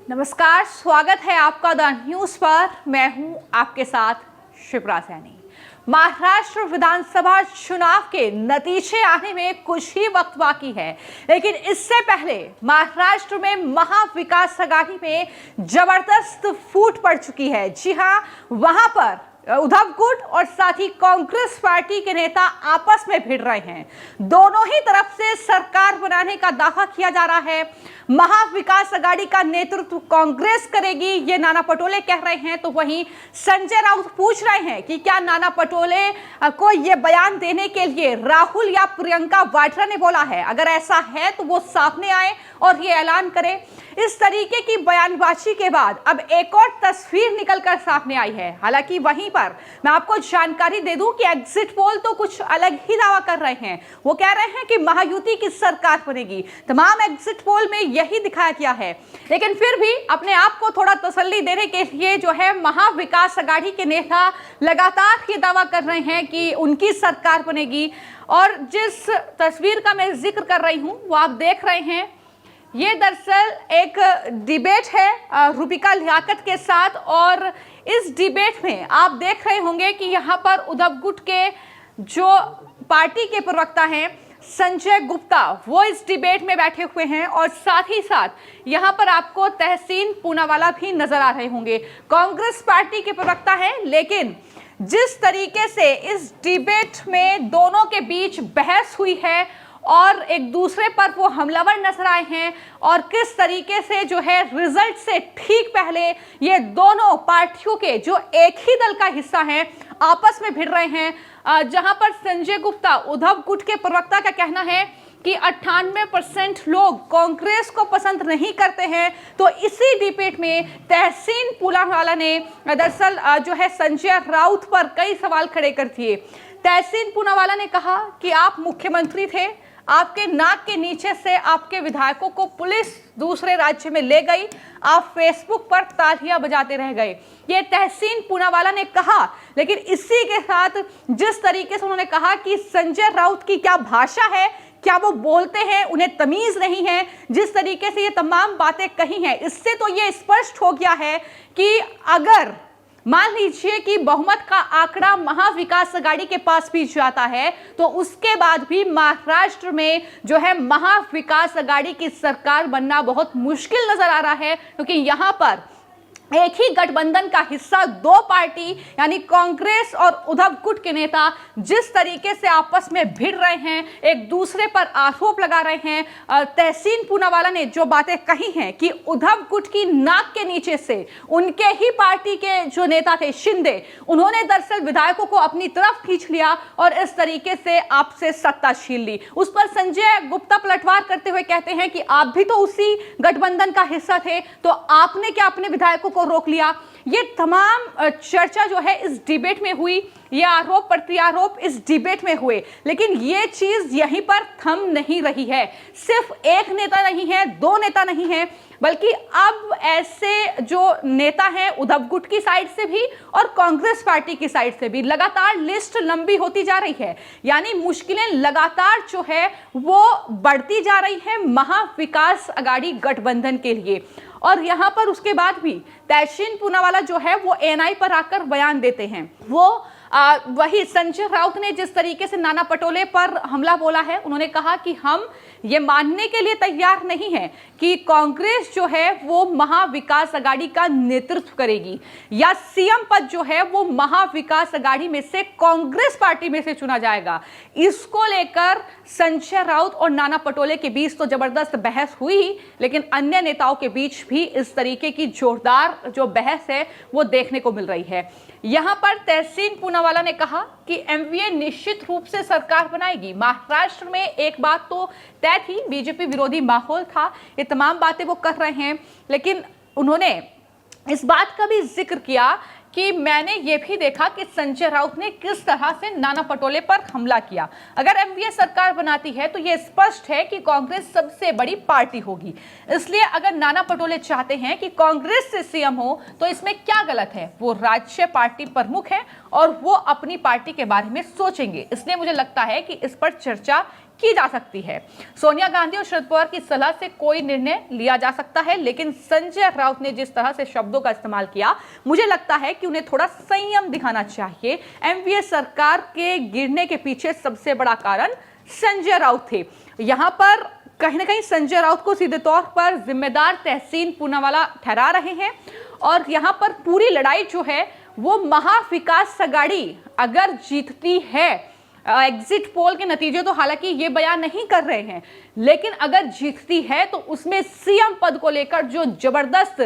नमस्कार, स्वागत है आपका द न्यूज पर। मैं हूं आपके साथ शिप्रा सैनी। महाराष्ट्र विधानसभा चुनाव के नतीजे आने में कुछ ही वक्त बाकी है, लेकिन इससे पहले महाराष्ट्र में महाविकास आघाड़ी में जबरदस्त फूट पड़ चुकी है। जी हां, वहां पर उद्धव गुट और साथ ही कांग्रेस पार्टी के नेता आपस में भिड़ रहे हैं। दोनों ही तरफ से सरकार बनाने का दावा किया जा रहा है। महाविकास आघाड़ी का नेतृत्व कांग्रेस करेगी, ये नाना पटोले कह रहे हैं। तो वहीं संजय राउत पूछ रहे हैं कि क्या नाना पटोले को ये बयान देने के लिए राहुल या प्रियंका वाड्रा ने बोला है? अगर ऐसा है तो वो सामने आए और ये ऐलान करे। इस तरीके की बयानबाजी के बाद अब एक और तस्वीर निकलकर सामने आई है। हालांकि वहीं पर मैं आपको जानकारी दे दूं कि एग्जिट पोल तो कुछ अलग ही दावा कर रहे हैं। वो कह रहे हैं कि महायुति की सरकार बनेगी। तमाम एग्जिट पोल में यही दिखाया गया है, लेकिन फिर भी अपने आप को थोड़ा तसल्ली देने के लिए जो है महाविकास आघाड़ी के नेता लगातार ये दावा कर रहे हैं कि उनकी सरकार बनेगी। और जिस तस्वीर का मैं जिक्र कर रही हूं वो आप देख रहे हैं, ये दरअसल एक डिबेट है रूबिका लियाकत के साथ। और इस डिबेट में आप देख रहे होंगे कि यहाँ पर उद्धव गुट के जो पार्टी के प्रवक्ता हैं संजय गुप्ता, वो इस डिबेट में बैठे हुए हैं। और साथ ही साथ यहाँ पर आपको तहसीन पूनावाला भी नजर आ रहे होंगे। कांग्रेस पार्टी के प्रवक्ता हैं, लेकिन जिस तरीके से इस डिबेट में दोनों के बीच बहस हुई है और एक दूसरे पर वो हमलावर नजर आए हैं, और किस तरीके से जो है रिजल्ट से ठीक पहले ये दोनों पार्टियों के जो एक ही दल का हिस्सा हैं आपस में भिड़ रहे हैं। जहां पर संजय गुप्ता, उद्धव गुट के प्रवक्ता, का कहना है कि 98% लोग कांग्रेस को पसंद नहीं करते हैं। तो इसी डिबेट में तहसीन पूनावाला ने दरअसल जो है संजय राउत पर कई सवाल खड़े कर दिए। तहसीन पूनावाला ने कहा कि आप मुख्यमंत्री थे, आपके नाक के नीचे से आपके विधायकों को पुलिस दूसरे राज्य में ले गई, आप फेसबुक पर तालियां बजाते रह गए, ये तहसीन पूनावाला ने कहा। लेकिन इसी के साथ जिस तरीके से उन्होंने कहा कि संजय राउत की क्या भाषा है, क्या वो बोलते हैं, उन्हें तमीज नहीं है, जिस तरीके से ये तमाम बातें कही हैं, इससे तो ये स्पष्ट हो गया है कि अगर मान लीजिए कि बहुमत का आंकड़ा महाविकास आघाड़ी के पास भी जाता है तो उसके बाद भी महाराष्ट्र में जो है महाविकास आघाड़ी की सरकार बनना बहुत मुश्किल नजर आ रहा है। क्योंकि यहां पर एक ही गठबंधन का हिस्सा दो पार्टी यानी कांग्रेस और उद्धव गुट के नेता जिस तरीके से आपस में भिड़ रहे हैं, एक दूसरे पर आरोप लगा रहे हैं। तहसीन पूनावाला ने जो बातें कही हैं कि उद्धव गुट की नाक के नीचे से उनके ही पार्टी के जो नेता थे शिंदे, उन्होंने दरअसल विधायकों को अपनी तरफ खींच लिया और इस तरीके से आपसे सत्ता छीन ली। उस पर संजय गुप्ता पलटवार करते हुए कहते हैं कि आप भी तो उसी गठबंधन का हिस्सा थे, तो आपने क्या अपने विधायकों को रोक लिया? ये तमाम चर्चा जो है इस डिबेट में हुई, ये आरोप प्रत्यारोप इस डिबेट में हुए। लेकिन ये चीज यहीं पर थम नहीं रही है। सिर्फ एक नेता नहीं है, दो नेता नहीं है, बल्कि अब ऐसे जो नेता हैं उद्धव गुट की साइड से भी और कांग्रेस पार्टी की साइड से भी लगातार लिस्ट लंबी होती जा रही है। यानी मुश्किलें लगातार जो है वो बढ़ती जा रही है महाविकास आघाड़ी गठबंधन के लिए। और यहां पर उसके बाद भी तहसीन पूनावाला जो है वो एएनआई पर आकर बयान देते हैं। वो वही संजय राउत ने जिस तरीके से नाना पटोले पर हमला बोला है, उन्होंने कहा कि हम ये मानने के लिए तैयार नहीं है कि कांग्रेस जो है वो महाविकास आघाड़ी का नेतृत्व करेगी या सीएम पद जो है वो महाविकास आघाड़ी में से कांग्रेस पार्टी में से चुना जाएगा। इसको लेकर संजय राउत और नाना पटोले के बीच तो जबरदस्त बहस हुई, लेकिन अन्य नेताओं के बीच भी इस तरीके की जोरदार जो बहस है वो देखने को मिल रही है। यहां पर तहसीन पूनावाला ने कहा कि एमवीए निश्चित रूप से सरकार बनाएगी। महाराष्ट्र में एक बात तो तय थी, बीजेपी विरोधी माहौल था, ये तमाम बातें वो कर रहे हैं। लेकिन उन्होंने इस बात का भी जिक्र किया कि मैंने ये भी देखा कि संजय राउत ने किस तरह से नाना पटोले पर हमला किया। अगर एमवीए सरकार बनाती है तो ये स्पष्ट है कि कांग्रेस सबसे बड़ी पार्टी होगी। इसलिए अगर नाना पटोले चाहते हैं कि कांग्रेस से सीएम हो तो इसमें क्या गलत है? वो राज्य पार्टी प्रमुख है और वो अपनी पार्टी के बारे में सोचेंगे। इसलिए मुझे लगता है कि इस पर चर्चा की जा सकती है। सोनिया गांधी और शरद पवार की सलाह से कोई निर्णय लिया जा सकता है, लेकिन संजय राउत ने जिस तरह से शब्दों का इस्तेमाल किया, मुझे लगता है कि उन्हें थोड़ा संयम दिखाना चाहिए। एनडीए सरकार के गिरने के पीछे सबसे बड़ा कारण संजय राउत थे। यहां पर कहीं ना कहीं संजय राउत को सीधे तौर पर जिम्मेदार तहसीन पूनावाला ठहरा रहे हैं, और यहां पर पूरी लड़ाई जो है वो महाविकास अघाड़ी अगर जीतती है, एग्जिट पोल के नतीजे तो हालांकि ये बयान नहीं कर रहे हैं, लेकिन अगर जीतती है तो उसमें सीएम पद को लेकर जो जबरदस्त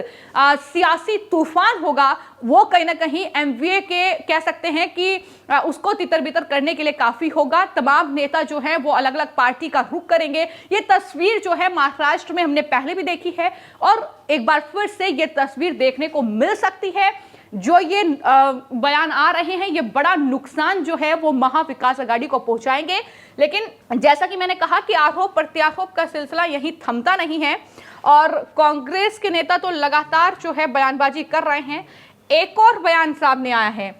सियासी तूफान होगा वो कहीं ना कहीं एमवीए के कह सकते हैं कि उसको तितर बितर करने के लिए काफी होगा। तमाम नेता जो हैं वो अलग अलग पार्टी का रुख करेंगे। ये तस्वीर जो है महाराष्ट्र में हमने पहले भी देखी है और एक बार फिर से ये तस्वीर देखने को मिल सकती है। जो ये बयान आ रहे हैं ये बड़ा नुकसान जो है वो महाविकास अघाड़ी को पहुंचाएंगे। लेकिन जैसा कि मैंने कहा कि आरोप प्रत्यारोप का सिलसिला यहीं थमता नहीं है और कांग्रेस के नेता तो लगातार जो है बयानबाजी कर रहे हैं। एक और बयान सामने आया है,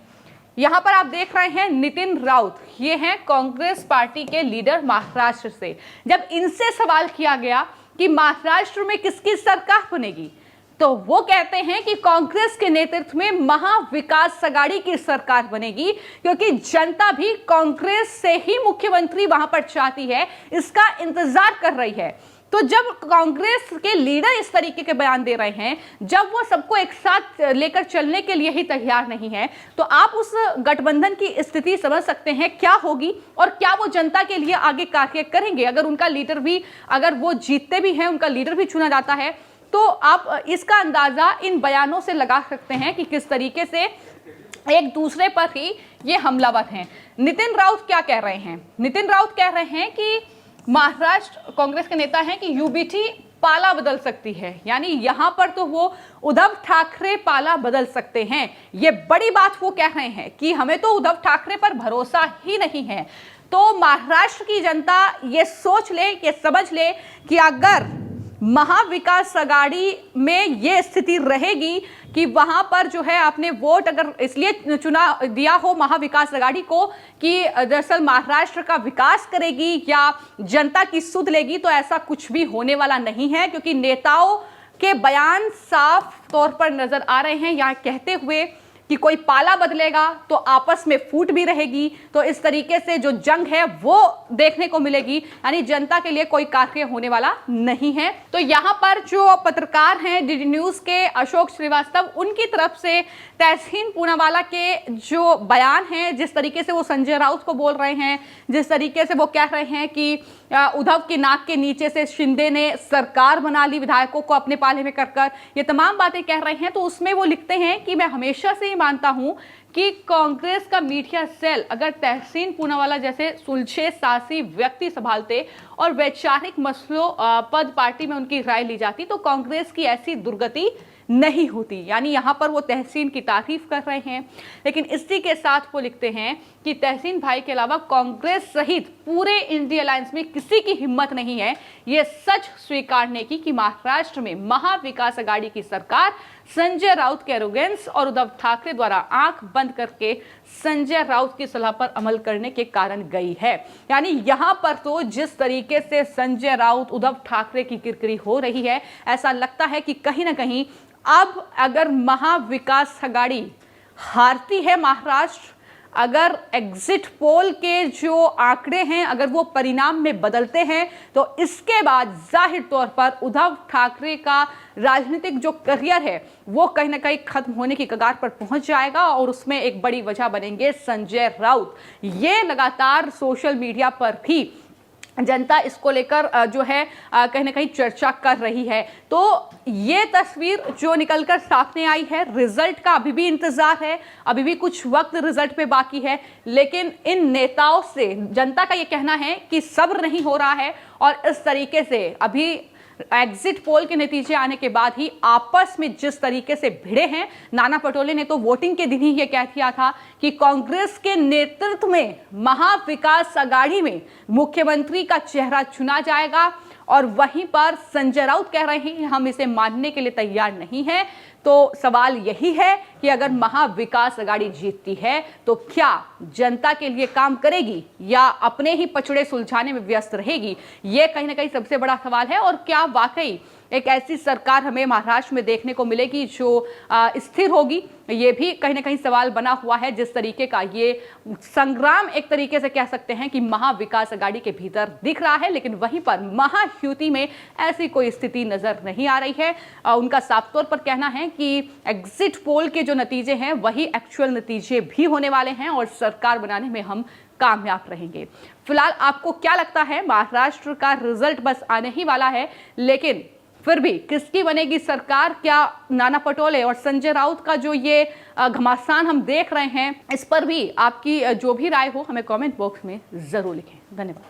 यहां पर आप देख रहे हैं नितिन राउत, ये हैं कांग्रेस पार्टी के लीडर महाराष्ट्र से। जब इनसे सवाल किया गया कि महाराष्ट्र में किसकी सरकार बनेगी, तो वो कहते हैं कि कांग्रेस के नेतृत्व में महाविकास अघाड़ी की सरकार बनेगी, क्योंकि जनता भी कांग्रेस से ही मुख्यमंत्री वहां पर चाहती है, इसका इंतजार कर रही है। तो जब कांग्रेस के लीडर इस तरीके के बयान दे रहे हैं, जब वो सबको एक साथ लेकर चलने के लिए ही तैयार नहीं है, तो आप उस गठबंधन की स्थिति समझ सकते हैं क्या होगी और क्या वो जनता के लिए आगे कार्य करेंगे। अगर उनका लीडर भी, अगर वो जीतते भी हैं, उनका लीडर भी चुना जाता है, तो आप इसका अंदाजा इन बयानों से लगा सकते हैं कि किस तरीके से एक दूसरे पर ही ये हमलावर हैं। नितिन राउत क्या कह रहे हैं? नितिन राउत कह रहे हैं कि महाराष्ट्र कांग्रेस के नेता हैं कि यूबीटी पाला बदल सकती है, यानी यहां पर तो वो उद्धव ठाकरे पाला बदल सकते हैं। ये बड़ी बात वो कह रहे हैं कि हमें तो उद्धव ठाकरे पर भरोसा ही नहीं है। तो महाराष्ट्र की जनता ये सोच ले, ये समझ ले कि अगर महाविकास अघाड़ी में ये स्थिति रहेगी कि वहां पर जो है आपने वोट अगर इसलिए चुना दिया हो महाविकास अघाड़ी को कि दरअसल महाराष्ट्र का विकास करेगी या जनता की सुध लेगी, तो ऐसा कुछ भी होने वाला नहीं है, क्योंकि नेताओं के बयान साफ तौर पर नजर आ रहे हैं यहाँ कहते हुए कि कोई पाला बदलेगा तो आपस में फूट भी रहेगी। तो इस तरीके से जो जंग है वो देखने को मिलेगी, यानी जनता के लिए कोई कार्य होने वाला नहीं है। तो यहाँ पर जो पत्रकार हैं डीडी न्यूज के अशोक श्रीवास्तव, उनकी तरफ से तहसीन पूनावाला के जो बयान हैं, जिस तरीके से वो संजय राउत को बोल रहे हैं, जिस तरीके से वो कह रहे हैं कि उद्धव की नाक के नीचे से शिंदे ने सरकार बना ली विधायकों को अपने पाले में कर, ये तमाम बातें कह रहे हैं, तो उसमें वो लिखते हैं कि मैं हमेशा से मानता हूं कि कांग्रेस का मीडिया सेल अगर तहसीन पूनावाला जैसे सुलझे साहसी व्यक्ति संभालते और वैचारिक मसलों पद पार्टी में उनकी राय ली जाती, तो कांग्रेस की ऐसी दुर्गति नहीं होती। यानी यहां पर वो तहसीन की तारीफ कर रहे हैं, लेकिन इसी के साथ वो लिखते हैं कि तहसीन भाई के अलावा कांग्रेस सहित पूरे इंडिया अलायंस में किसी की हिम्मत नहीं है ये सच स्वीकारने की कि महाराष्ट्र में महाविकास अघाड़ी की सरकार संजय राउत के एरोगेंस और उद्धव ठाकरे द्वारा आंख बंद करके संजय राउत की सलाह पर अमल करने के कारण गई है। यानी यहां पर तो जिस तरीके से संजय राउत उद्धव ठाकरे की किरकिरी हो रही है, ऐसा लगता है कि कहीं ना कहीं अब अगर महाविकास अघाड़ी हारती है महाराष्ट्र, अगर एग्जिट पोल के जो आंकड़े हैं अगर वो परिणाम में बदलते हैं, तो इसके बाद जाहिर तौर पर उद्धव ठाकरे का राजनीतिक जो करियर है वो कहीं ना कहीं खत्म होने की कगार पर पहुंच जाएगा और उसमें एक बड़ी वजह बनेंगे संजय राउत। ये लगातार सोशल मीडिया पर भी जनता इसको लेकर जो है कहीं ना कहीं चर्चा कर रही है। तो ये तस्वीर जो निकलकर सामने आई है, रिजल्ट का अभी भी इंतजार है, अभी भी कुछ वक्त रिजल्ट पे बाकी है, लेकिन इन नेताओं से जनता का ये कहना है कि सब्र नहीं हो रहा है और इस तरीके से अभी एग्जिट पोल के नतीजे आने के बाद ही आपस में जिस तरीके से भिड़े हैं, नाना पटोले ने तो वोटिंग के दिन ही ये कह दिया था कि कांग्रेस के नेतृत्व में महाविकास अघाड़ी में मुख्यमंत्री का चेहरा चुना जाएगा, और वहीं पर संजय राउत कह रहे हैं कि हम इसे मानने के लिए तैयार नहीं हैं। तो सवाल यही है कि अगर महाविकास आघाड़ी जीतती है तो क्या जनता के लिए काम करेगी या अपने ही पचड़े सुलझाने में व्यस्त रहेगी? यह कहीं ना कहीं सबसे बड़ा सवाल है। और क्या वाकई एक ऐसी सरकार हमें महाराष्ट्र में देखने को मिलेगी जो स्थिर होगी? ये भी कहीं ना कहीं सवाल बना हुआ है। जिस तरीके का ये संग्राम एक तरीके से कह सकते हैं कि महाविकास आघाड़ी के भीतर दिख रहा है, लेकिन वहीं पर महायुति में ऐसी कोई स्थिति नजर नहीं आ रही है। उनका साफ तौर पर कहना है कि एग्जिट पोल के जो नतीजे हैं वही एक्चुअल नतीजे भी होने वाले हैं और सरकार बनाने में हम कामयाब रहेंगे। फिलहाल आपको क्या लगता है? महाराष्ट्र का रिजल्ट बस आने ही वाला है, लेकिन फिर भी किसकी बनेगी सरकार? क्या नाना पटोले और संजय राउत का जो ये घमासान हम देख रहे हैं, इस पर भी आपकी जो भी राय हो हमें कमेंट बॉक्स में जरूर लिखें। धन्यवाद।